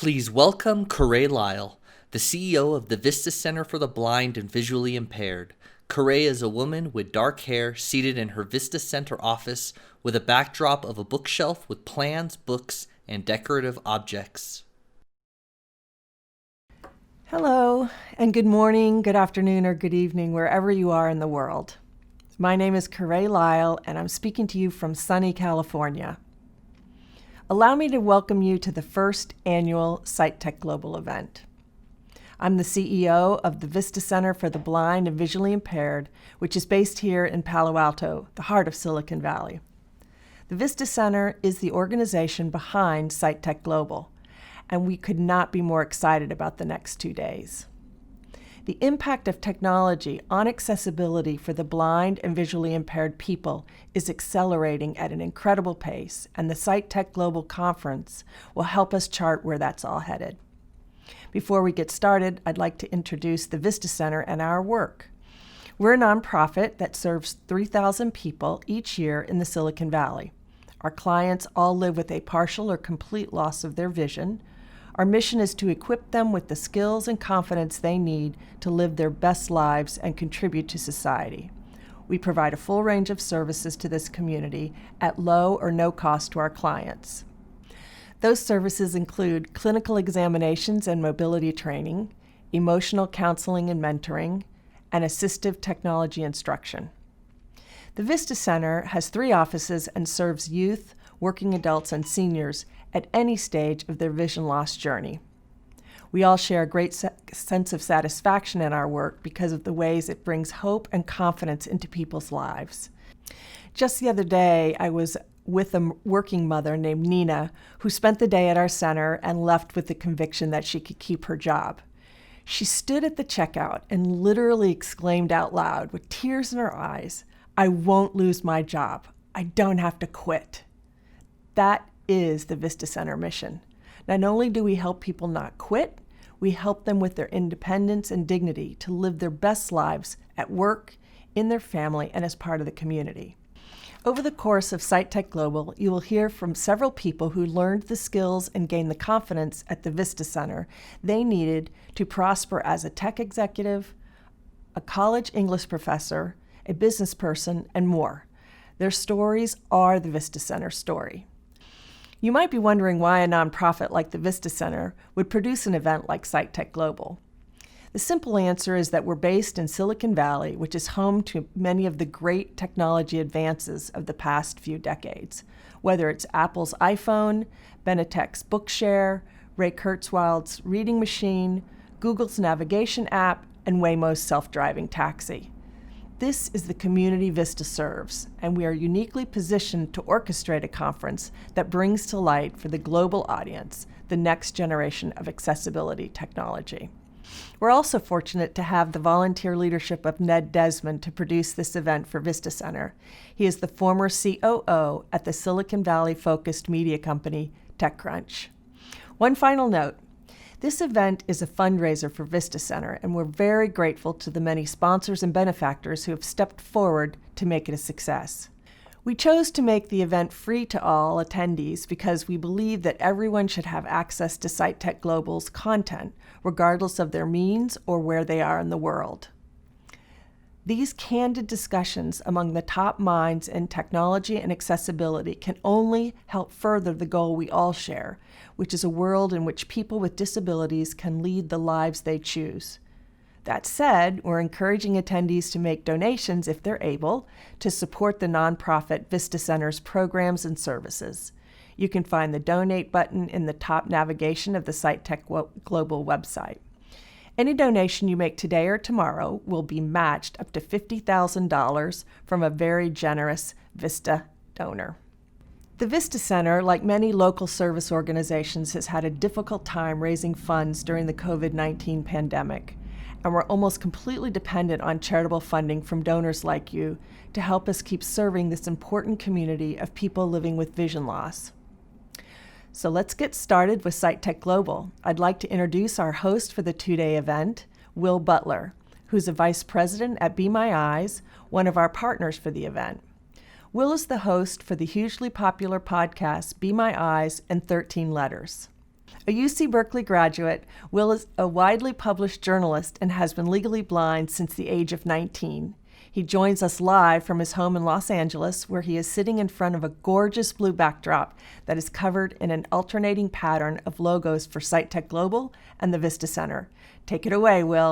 Please welcome Karae Lisle, the CEO of the Vista Center for the Blind and Visually Impaired. Karae is a woman with dark hair seated in her Vista Center office with a backdrop of a bookshelf with plans, books, and decorative objects. Hello, and good morning, good afternoon, or good evening, wherever you are in the world. My name is Karae Lisle, and I'm speaking to you from sunny California. Allow me to welcome you to the first annual SightTech Global event. I'm the CEO of the Vista Center for the Blind and Visually Impaired, which is based here in Palo Alto, the heart of Silicon Valley. The Vista Center is the organization behind SightTech Global, and we could not be more excited about the next 2 days. The impact of technology on accessibility for the blind and visually impaired people is accelerating at an incredible pace, and the SightTech Global Conference will help us chart where that's all headed. Before we get started, I'd like to introduce the Vista Center and our work. We're a nonprofit that serves 3,000 people each year in the Silicon Valley. Our clients all live with a partial or complete loss of their vision. Our mission is to equip them with the skills and confidence they need to live their best lives and contribute to society. We provide a full range of services to this community at low or no cost to our clients. Those services include clinical examinations and mobility training, emotional counseling and mentoring, and assistive technology instruction. The Vista Center has 3 offices and serves youth, working adults, and seniors at any stage of their vision loss journey. We all share a great sense of satisfaction in our work because of the ways it brings hope and confidence into people's lives. Just the other day, I was with a working mother named Nina who spent the day at our center and left with the conviction that she could keep her job. She stood at the checkout and literally exclaimed out loud with tears in her eyes, "I won't lose my job. I don't have to quit." That is the Vista Center mission. Not only do we help people not quit, we help them with their independence and dignity to live their best lives at work, in their family, and as part of the community. Over the course of SightTech Global, you will hear from several people who learned the skills and gained the confidence at the Vista Center they needed to prosper as a tech executive, a college English professor, a business person, and more. Their stories are the Vista Center story. You might be wondering why a nonprofit like the Vista Center would produce an event like SightTech Global. The simple answer is that we're based in Silicon Valley, which is home to many of the great technology advances of the past few decades, whether it's Apple's iPhone, Benetech's Bookshare, Ray Kurzweil's reading machine, Google's navigation app, and Waymo's self-driving taxi. This is the community Vista serves, and we are uniquely positioned to orchestrate a conference that brings to light for the global audience the next generation of accessibility technology. We're also fortunate to have the volunteer leadership of Ned Desmond to produce this event for Vista Center. He is the former COO at the Silicon Valley-focused media company TechCrunch. One final note. This event is a fundraiser for Vista Center, and we're very grateful to the many sponsors and benefactors who have stepped forward to make it a success. We chose to make the event free to all attendees because we believe that everyone should have access to SightTech Global's content, regardless of their means or where they are in the world. These candid discussions among the top minds in technology and accessibility can only help further the goal we all share, which is a world in which people with disabilities can lead the lives they choose. That said, we're encouraging attendees to make donations if they're able to support the nonprofit Vista Center's programs and services. You can find the donate button in the top navigation of the SightTech Global website. Any donation you make today or tomorrow will be matched up to $50,000 from a very generous Vista donor. The Vista Center, like many local service organizations, has had a difficult time raising funds during the COVID-19 pandemic, and we're almost completely dependent on charitable funding from donors like you to help us keep serving this important community of people living with vision loss. So let's get started with SightTech Global. I'd like to introduce our host for the 2-day event, Will Butler, who's a vice president at Be My Eyes, one of our partners for the event. Will is the host for the hugely popular podcast Be My Eyes and 13 Letters. A UC Berkeley graduate, Will is a widely published journalist and has been legally blind since the age of 19. He joins us live from his home in Los Angeles, where he is sitting in front of a gorgeous blue backdrop that is covered in an alternating pattern of logos for SiteTech Global and the Vista Center. Take it away, Will.